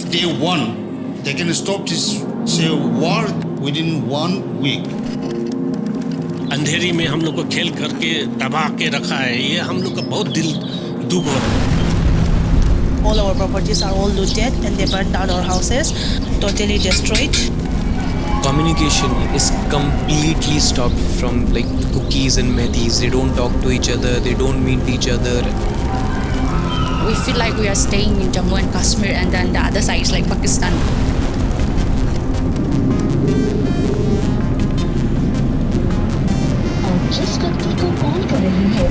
day one, they can stop this war within 1 week. अंधेरी में हम लोग को खेल करके दबा के रखा है, ये हम लोग का बहुत दिल दुख हो रहा है। All our properties are all looted and they burned down our houses, totally destroyed. Communication is completely stopped from like cookies and Mehdis. They don't talk to each other, they don't meet each other. We feel like we are staying in Jammu and Kashmir and then the other side is like Pakistan. और जिस व्यक्ति को call कर रही है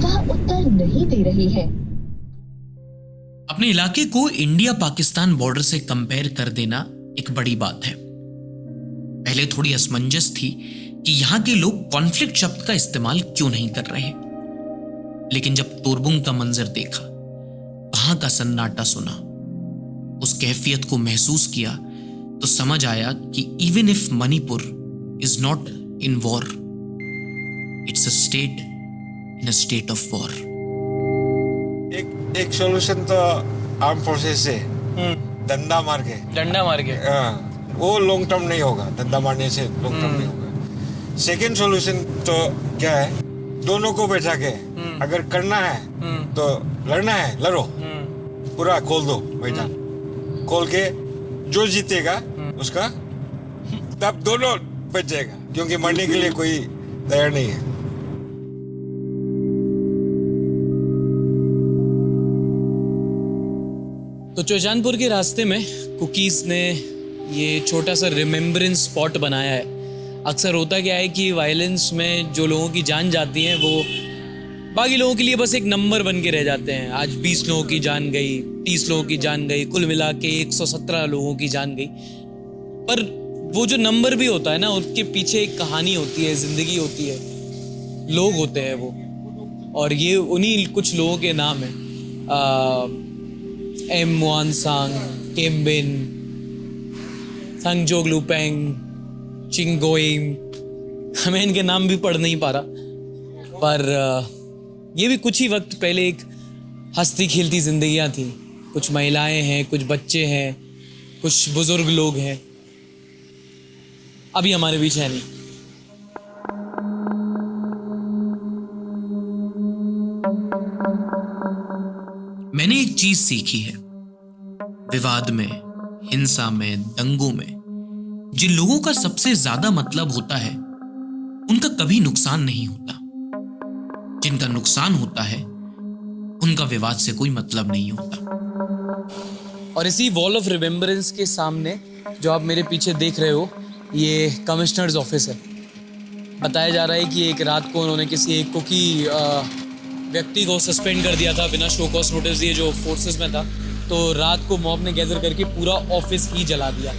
वह उत्तर नहीं दे रही है। अपने इलाके को इंडिया पाकिस्तान बॉर्डर से कंपेयर कर देना एक बड़ी बात है। पहले थोड़ी असमंजस थी कि यहां के लोग कॉन्फ्लिक्ट शब्द का इस्तेमाल क्यों नहीं कर रहे, लेकिन जब तोरबुंग का मंजर देखा, वहां का सन्नाटा सुना, उस कैफियत को महसूस किया, तो समझ आया कि even if Manipur is not in war, it's a state in a state of war. एक सॉल्यूशन तो आर्म फोर्सेस से डंडा मार के वो लॉन्ग टर्म नहीं होगा, डंडा मारने से लॉन्ग टर्म नहीं होगा। सेकेंड सॉल्यूशन तो क्या है, दोनों को बैठा के अगर करना है तो लड़ना है, लड़ो, पूरा खोल दो मैदान, खोल के जो जीतेगा उसका, तब दोनों बच जाएगा, क्योंकि मरने के लिए कोई तैयार नहीं है। तो चौचानपुर के रास्ते में कुकीज़ ने ये छोटा सा रिमेम्बरेंस स्पॉट बनाया है। अक्सर होता क्या है कि वायलेंस में जो लोगों की जान जाती है वो बाकी लोगों के लिए बस एक नंबर बन के रह जाते हैं। आज 20 लोगों की जान गई, 30 लोगों की जान गई, कुल मिला के 117 लोगों की जान गई। पर वो जो नंबर भी होता है ना, उसके पीछे एक कहानी होती है, ज़िंदगी होती है, लोग होते हैं वो, और ये उन्हीं कुछ लोगों के नाम हैं। एम मुआन सांग, केम्बिन, संगजोग लुपेंग, चिंगोइम, मैं इनके नाम भी पढ़ नहीं पा रहा, पर ये भी कुछ ही वक्त पहले एक हंसती खेलती जिंदगियां थी। कुछ महिलाएं हैं, कुछ बच्चे हैं, कुछ बुजुर्ग लोग हैं, अभी हमारे बीच है नहीं। मैंने एक चीज सीखी है, विवाद में, हिंसा में, दंगों में जिन लोगों का सबसे ज्यादा मतलब होता है उनका कभी नुकसान नहीं होता। जिनका नुकसान होता है उनका विवाद से कोई मतलब नहीं होता। और इसी वॉल ऑफ रिमेम्बरेंस के सामने जो आप मेरे पीछे देख रहे हो, ये कमिश्नर्स ऑफिस है। बताया जा रहा है कि एक रात को उन्होंने किसी एक कुकी व्यक्ति को सस्पेंड कर दिया था बिना शो कॉज नोटिस दिए, जो फोर्सेस में था। तो रात को मॉब ने गैदर करके पूरा ऑफिस ही जला दिया।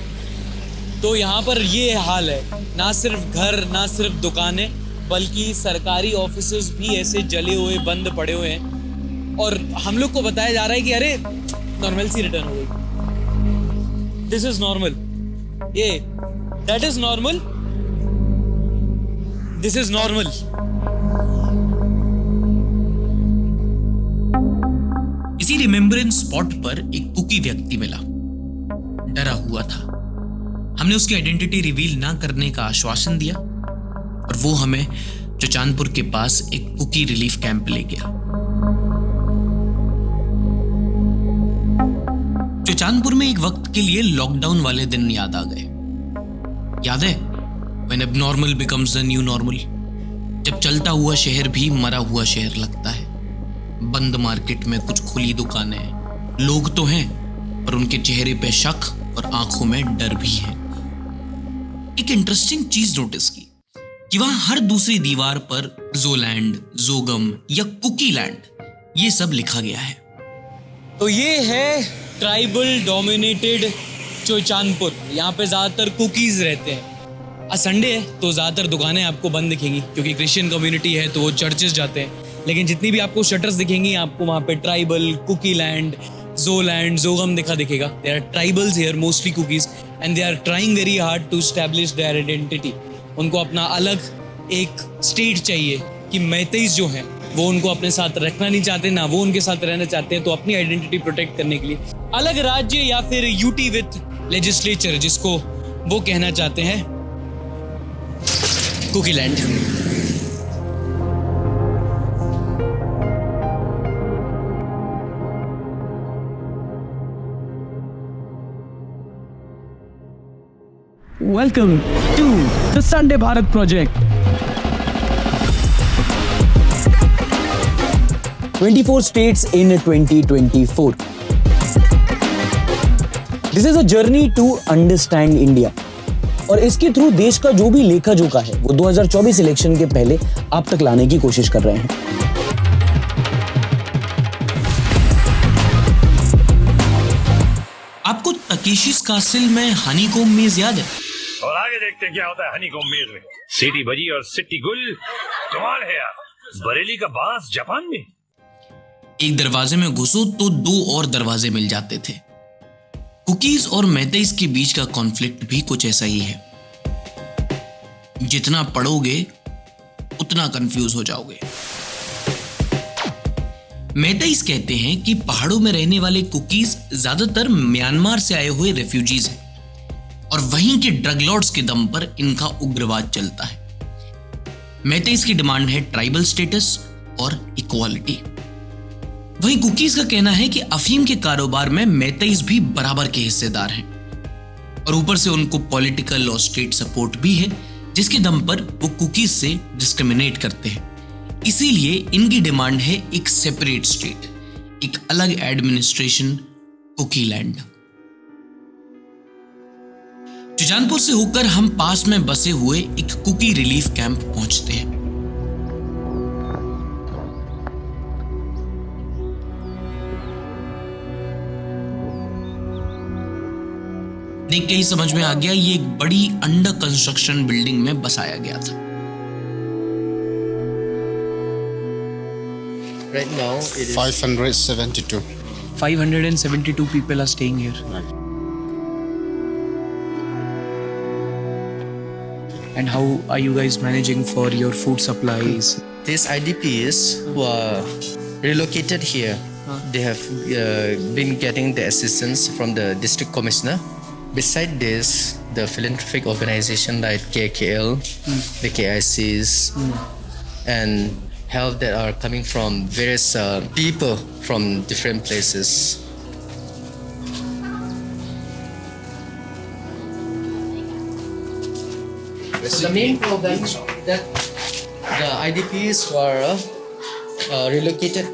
तो यहाँ पर ये हाल है, ना सिर्फ घर, ना सिर्फ दुकानें, बल्कि सरकारी ऑफिसेस भी ऐसे जले हुए, बंद पड़े हुए हैं। और हम लोग को बताया जा रहा है कि अरे नॉर्मलसी रिटर्न हो गई, दिस इज नॉर्मल, ये that is normal, this is normal. इसी रिमेम्बरेंस स्पॉट पर एक कुकी व्यक्ति मिला, डरा हुआ था। हमने उसकी आइडेंटिटी रिवील ना करने का आश्वासन दिया और वो हमें चौचानपुर के पास एक कुकी रिलीफ कैंप ले गया। चौचानपुर में एक वक्त के लिए लॉकडाउन वाले दिन याद आ गए। याद है when abnormal becomes the new normal, जब चलता हुआ शहर भी मरा हुआ शहर लगता है। बंद मार्केट में कुछ खुली दुकानें, लोग तो हैं पर उनके चेहरे पे शक और आंखों में डर भी है। एक इंटरेस्टिंग चीज नोटिस की कि वहां हर दूसरी दीवार पर जोलैंड, जोगम या कुकी लैंड ये सब लिखा गया है। तो ये है ट्राइबल डोमिनेटेड चौचानपुर। यहाँ पे ज्यादातर कुकीज रहते हैं। आज संडे है तो ज्यादातर दुकानें आपको बंद दिखेंगी, क्योंकि क्रिश्चियन कम्युनिटी है तो वो चर्चेस जाते हैं। लेकिन जितनी भी आपको शटर्स दिखेंगी, आपको वहाँ पे ट्राइबल, कुकी लैंड, जोलैंड, जोगम दिखेगा। They are tribals here, mostly Kukis, and they are trying very hard to establish their identity. उनको अपना अलग एक स्टेट चाहिए कि मैतेइस जो हैं वो उनको अपने साथ रखना नहीं चाहते, ना वो उनके साथ रहना चाहते हैं। तो अपनी आइडेंटिटी प्रोटेक्ट करने के लिए अलग राज्य या फिर यूटी विथ लेजिस्लेचर, जिसको वो कहना चाहते हैं Kuki land. Welcome to the Sunday Bharat Project. 24 states in 2024. This is a journey to understand India. और इसके थ्रू देश का जो भी लेखा जोखा है वो 2024 इलेक्शन के पहले आप तक लाने की कोशिश कर रहे हैं। आपको तकेशीस कासिल में हनीकॉम्ब मेज याद है? और आगे देखते हैं क्या होता है हनीकॉम्ब मेज में। सीटी बजी और सिट्टी गुल, कमाल है यार। बरेली का बांस जापान में। एक दरवाजे में घुसो तो 2 और दरवाजे मिल जाते थे। कुकीज और मैतेइस के बीच का कॉन्फ्लिक्ट भी कुछ ऐसा ही है। जितना पढ़ोगे उतना कंफ्यूज हो जाओगे। मैतेइस कहते हैं कि पहाड़ों में रहने वाले कुकीज ज्यादातर म्यांमार से आए हुए रेफ्यूजीज हैं और वहीं के ड्रग लॉर्ड्स के दम पर इनका उग्रवाद चलता है। मैतेइस की डिमांड है ट्राइबल स्टेटस और इक्वालिटी। वहीं कुकीज का कहना है कि अफीम के कारोबार में मैतेइस भी बराबर के हिस्सेदार हैं और ऊपर से उनको पॉलिटिकल और स्टेट सपोर्ट भी है, जिसके दम पर वो कुकीज से डिस्क्रिमिनेट करते हैं। इसीलिए इनकी डिमांड है एक सेपरेट स्टेट, एक अलग एडमिनिस्ट्रेशन, कुकी लैंड। शुजानपुर से होकर हम पास में बसे हुए एक कुकी रिलीफ कैंप पहुंचते हैं। देख के ही समझ में आ गया ये एक बड़ी अंडर कंस्ट्रक्शन बिल्डिंग में बसाया गया था। Right now it is 572. 572 people are staying here. And how are you guys managing for your food supplies? these IDPs who are relocated here. They have been getting the assistance from the district commissioner. Beside this, the philanthropic organization like KKL, the KICs, and help that are coming from various people from different places. The main problem that the IDPs who are relocated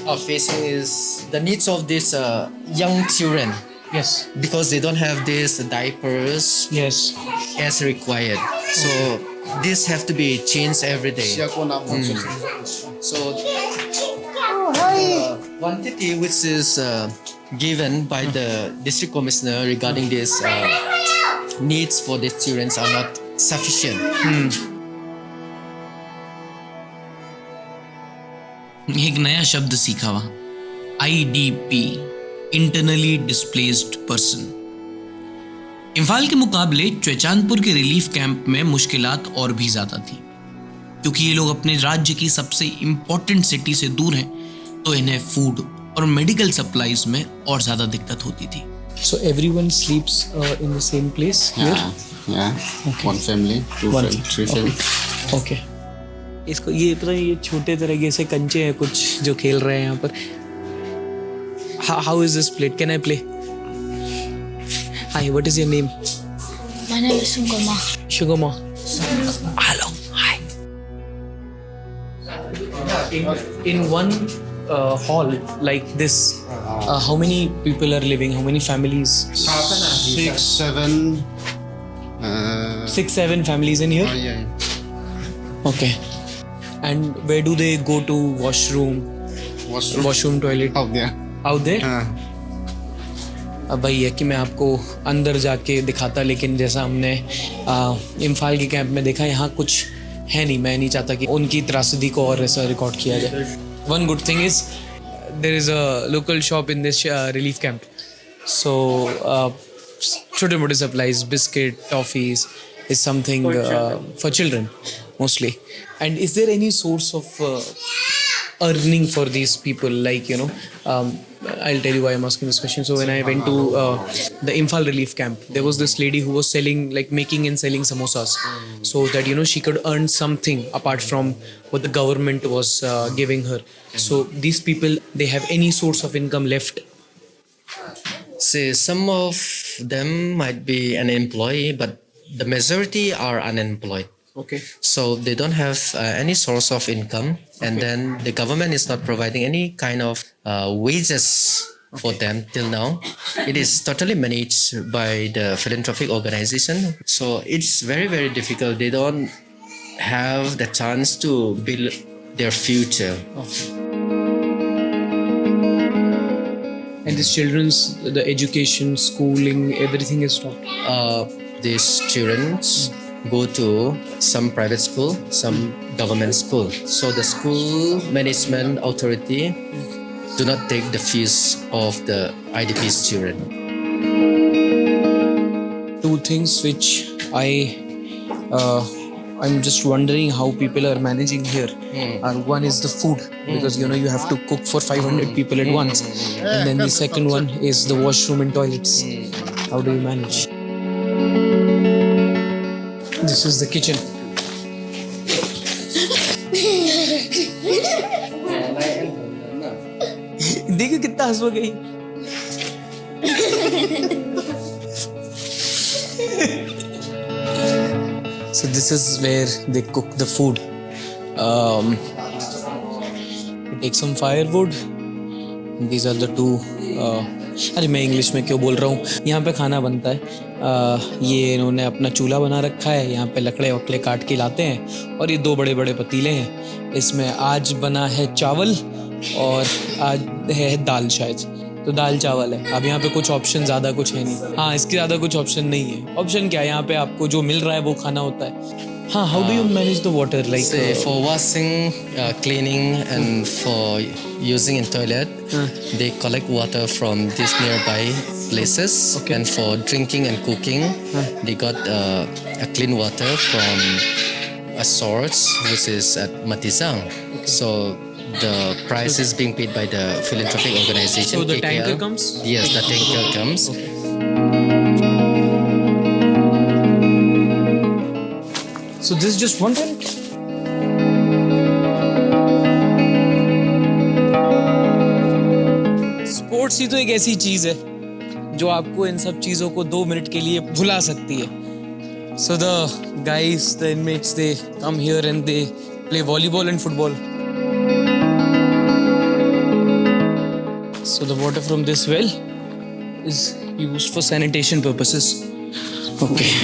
are facing is the needs of these young children. Yes. Because they don't have these diapers. Yes. As required. So this have to be changed every day. So quantity which is given by the district commissioner regarding this needs for these children are not sufficient. एक नया शब्द सीखा वहां, IDP, internally displaced person. Imphal के मुकाबले चुचांदपुर के relief camp में मुश्किलात और भी ज्यादा थी, क्योंकि ये लोग अपने राज्य की सबसे इंपॉर्टेंट सिटी से दूर हैं, तो इन्हें फूड और मेडिकल सप्लाईज में और ज्यादा दिक्कत होती थी। So everyone sleeps in the same place here? Yeah. Okay. One family, three family. Okay. इसको ये पता है, ये छोटे तरीके से कंचे हैं कुछ जो खेल रहे हैं यहाँ पर। How is this played? Can I play? Hi, what is your name? My name is Shugoma. Shugoma. Hello. Hi. In one hall like this, how many people are living? How many families? 6, 7. 6-7 families in here? Yeah. Okay. And where do they go to washroom, toilet? Out there. Out there? अब वही है कि मैं आपको अंदर जाके दिखाता, लेकिन जैसा हमने इम्फाल के कैंप में देखा, यहाँ कुछ है नहीं। मैं नहीं चाहता कि उनकी त्रासदी को और ऐसा रिकॉर्ड किया जाए। One good thing is there is a local shop in this relief camp. So छोटे मोटे supplies, biscuit, toffees is something for children mostly. And is there any source of earning for these people? Like, you know, I'll tell you why I'm asking this question. So when I went to the Imphal relief camp, there was this lady who was selling, like making and selling samosas, so that, you know, she could earn something apart from what the government was giving her. So these people, they have any source of income left? See, some of them might be an employee, but the majority are unemployed. Okay. So they don't have any source of income, and then the government is not providing any kind of wages for them till now. It is totally managed by the philanthropic organization. So it's very, very difficult. They don't have the chance to build their future. And these children's, the education, schooling, everything is stopped. These children go to some private school, some government school. So the school management authority do not take the fees of the IDP's children. Two things which I'm just wondering how people are managing here. And one is the food, because you know you have to cook for 500 people at once, and then the second one is the washroom and toilets. How do you manage? This is the kitchen. देखो कितना हंस गई. So this is where they cook the food. Take some firewood. These are the two. अरे मैं English में क्यों बोल रहा हूँ. यहाँ पे खाना बनता है. ये इन्होंने अपना चूल्हा बना रखा है. यहाँ पे लकड़े वकड़े काट के लाते हैं, और ये दो बड़े बड़े पतीले हैं. इसमें आज बना है चावल और आज है दाल शायद. तो दाल चावल है. अब यहाँ पे कुछ ऑप्शन ज़्यादा कुछ है नहीं. हाँ, इसके ज़्यादा कुछ ऑप्शन नहीं है. ऑप्शन क्या है, यहाँ पे आपको जो मिल रहा है वो खाना होता है. हाँ, how do you manage the water? Like for washing, cleaning, and for using in toilet, they collect water from these nearby places. Okay. And for drinking and cooking, they got a clean water from a source which is at Matizang. Okay. So the price is being paid by the philanthropic organization. So the KKL. tanker comes? Yes, the tanker comes. Okay. So this is just one tent? Sports ही तो एक ऐसी चीज है जो आपको इन सब चीजों को 2 मिनट के लिए भुला सकती है. So the guys, the inmates, they come here and they play volleyball and football. So the water from this well is used for sanitation purposes. Okay.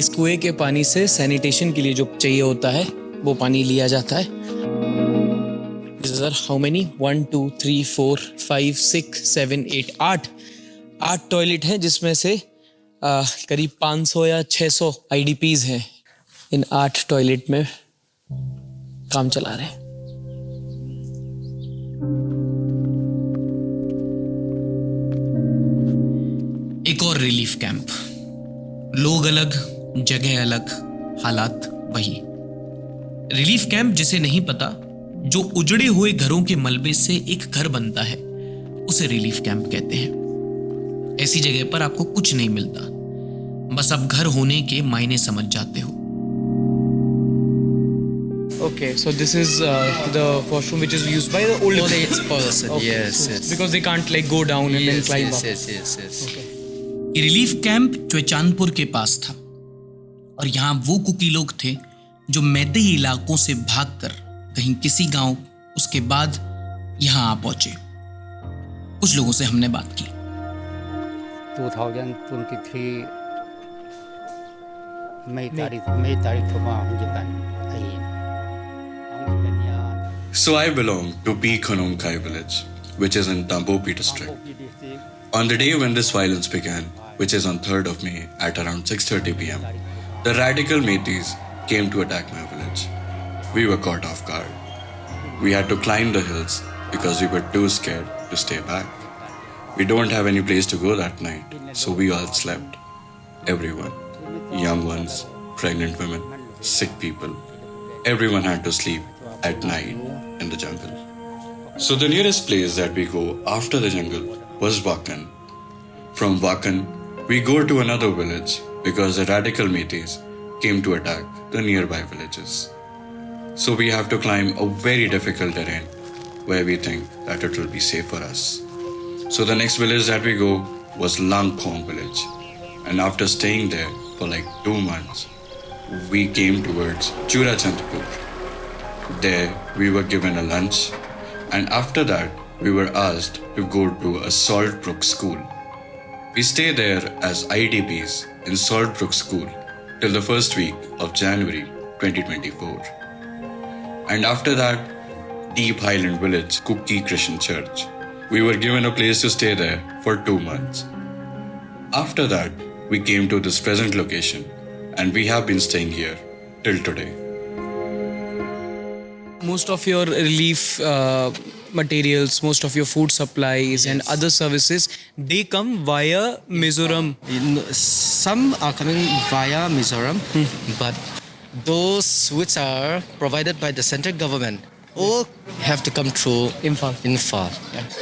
इस कुएं के पानी से सैनिटेशन के लिए जो चाहिए होता है वो पानी लिया जाता है. These are how many? 1, 2, 3, 4, 5, 6, 7, 8, 8 toilet हैं, जिसमें से करीब 500 या 600 IDPs हैं. इन 8 टॉयलेट में काम चला रहे हैं. एक और रिलीफ कैंप. लोग अलग, जगह अलग, हालात वही. रिलीफ कैंप जिसे नहीं पता, जो उजड़े हुए घरों के मलबे से एक घर बनता है, उसे रिलीफ कैंप कहते हैं. ऐसी जगह पर आपको कुछ नहीं मिलता, बस आप घर होने के मायने समझ जाते हो. Okay, so this is the washroom which is used by the old age person. Okay. Yes, yes. Because they can't like go down and then climb up. Yes. Okay. ये रिलीफ कैंप चुचानपुर के पास था, और यहाँ वो cookie लोग थे जो मैतेई इलाकों से भागकर कहीं किसी गांव, उसके बाद यहाँ आ पहुंचे. कुछ लोगों से हमने बात की. 2023 मई तारीख को So I belong to P. Khonongkai village, which is in Tambopi district. On the day when this violence began, which is on 3rd of May at around 6:30 p.m., the radical Meiteis came to attack my village. We were caught off guard. We had to climb the hills because we were too scared to stay back. We don't have any place to go that night, so we all slept. Everyone. Young ones, pregnant women, sick people. Everyone had to sleep at night in the jungle. So the nearest place that we go after the jungle was Wakhan. From Wakhan, we go to another village because the radical Meiteis came to attack the nearby villages. So we have to climb a very difficult terrain where we think that it will be safe for us. So the next village that we go was Langkhong village. And after staying there for like 2 months, we came towards Churachandpur. There we were given a lunch, and after that we were asked to go to a Saltbrook school. We stayed there as IDPs in Saltbrook school till the first week of January 2024. And after that, Deep Highland Village, Kuki Christian Church. We were given a place to stay there for 2 months. After that, we came to this present location, and we have been staying here till today. Most of your relief materials, most of your food supplies and other services, they come via Mizoram. Some are coming via Mizoram, but those which are provided by the central government all have to come through Imphal.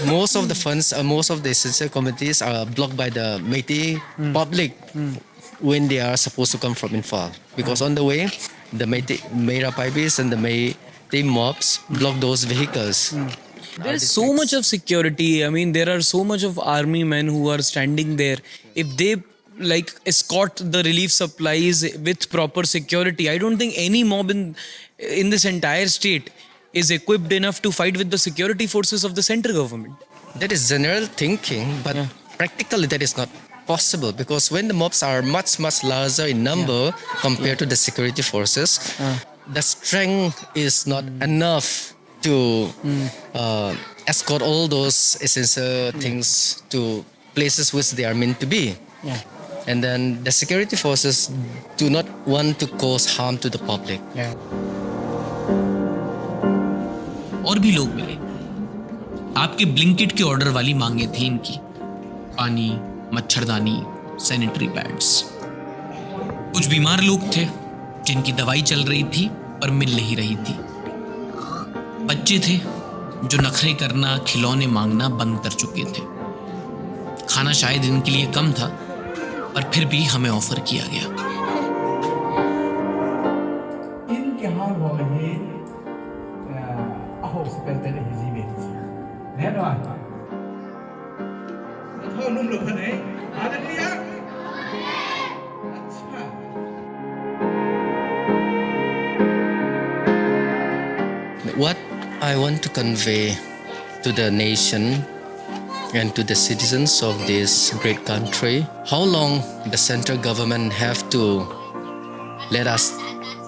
Most of the funds, most of the essential committees are blocked by the Meitei public when they are supposed to come from Imphal. Because on the way, the Meira Paibis and the Meitei mobs block those vehicles. There's so much of security. I mean, there are so much of army men who are standing there. If they like escort the relief supplies with proper security, I don't think any mob in this entire state is equipped enough to fight with the security forces of the central government. That is general thinking, but practically that is not possible, because when the mobs are much larger in number compared to the security forces, the strength is not enough to escort all those essential things to places which they are meant to be. And then the security forces do not want to cause harm to the public. और भी लोग मिले। आपके Blinkit के order वाली मांगे थी इनकी, पानी, मच्छरदानी, सैनिटरी पैड्स। कुछ बीमार लोग थे जिनकी दवाई चल रही थी पर मिल नहीं रही थी। बच्चे थे जो नखरे करना, खिलौने मांगना बंद कर चुके थे। खाना शायद इनके लिए कम था, पर फिर भी हमें ऑफर किया गया। What I want to convey to the nation and to the citizens of this great country, how long the central government have to let us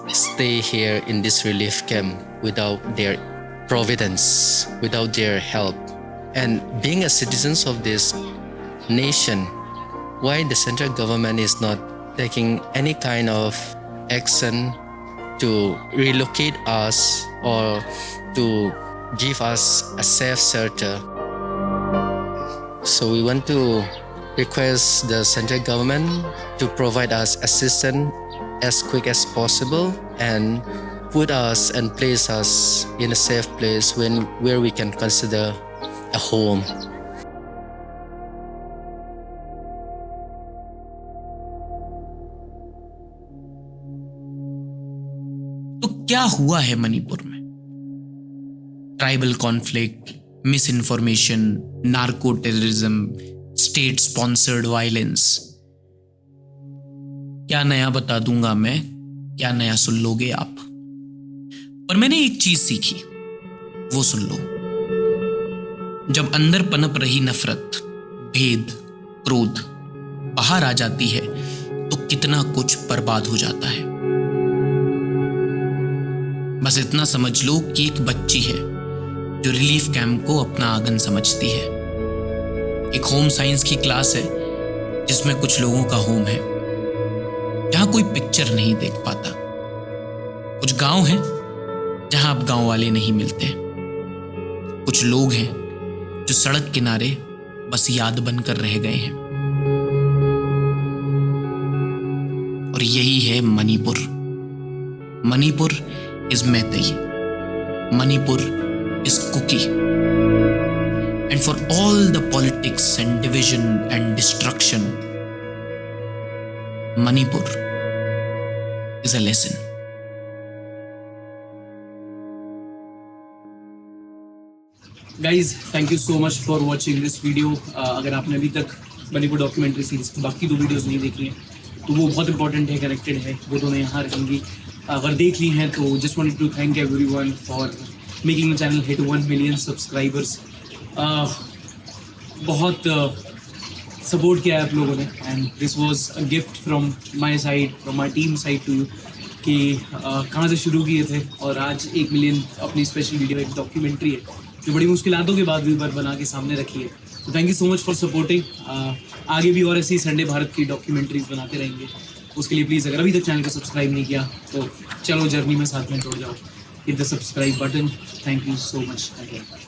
stay here in this relief camp without their providence, without their help. And being a citizens of this nation, why the central government is not taking any kind of action to relocate us or to give us a safe shelter. So we want to request the central government to provide us assistance as quick as possible and put us and place us in a safe place where we can consider a home. तो क्या हुआ है मणिपुर में? Tribal conflict, miss information, narco terrorism, state sponsored violence. क्या नया बता दूंगा मैं, क्या नया सुन लोगे आप? पर मैंने एक चीज सीखी, वो सुन लो। जब अंदर पनप रही नफरत, भेद, क्रोध बाहर आ जाती है तो कितना कुछ बर्बाद हो जाता है। बस इतना समझ लो कि एक बच्ची है जो रिलीफ कैंप को अपना आंगन समझती है। एक होम साइंस की क्लास है जिसमें कुछ लोगों का होम है, जहां कोई पिक्चर नहीं देख पाता। कुछ गांव हैं जहां अब गांव वाले नहीं मिलते। कुछ लोग हैं जो सड़क किनारे बस याद बनकर रह गए हैं। और यही है Manipur, Manipur is Meitei, Manipur is Kuki, and for all the politics and division and destruction, Manipur is a lesson. Guys, thank you so much for watching this video. अगर आपने अभी तक मणिपुर डॉक्यूमेंट्री सीरीज की बाकी 2 वीडियोस नहीं देखी हैं तो वो बहुत इंपॉर्टेंट है, कनेक्टेड है, वो दोनों यहाँ रहेंगी। अगर देख ली हैं तो just wanted to thank everyone for making the channel hit 1 million subscribers. बहुत सपोर्ट किया है आप लोगों ने, and this was a gift from my side, from my team side to you, कि कहाँ से शुरू किए थे और आज 1 मिलियन अपनी स्पेशल वीडियो, एक डॉक्यूमेंट्री है जो बड़ी मुश्किलातों के बाद भी बना के सामने रखी है। तो thank you so much for supporting. आगे भी और ऐसी संडे भारत की डॉक्यूमेंट्रीज बनाते रहेंगे। उसके लिए प्लीज़ अगर अभी तक चैनल को सब्सक्राइब नहीं किया तो चलो जर्नी में साथ में जुड़ जाओ, hit the subscribe button. Thank you so much again.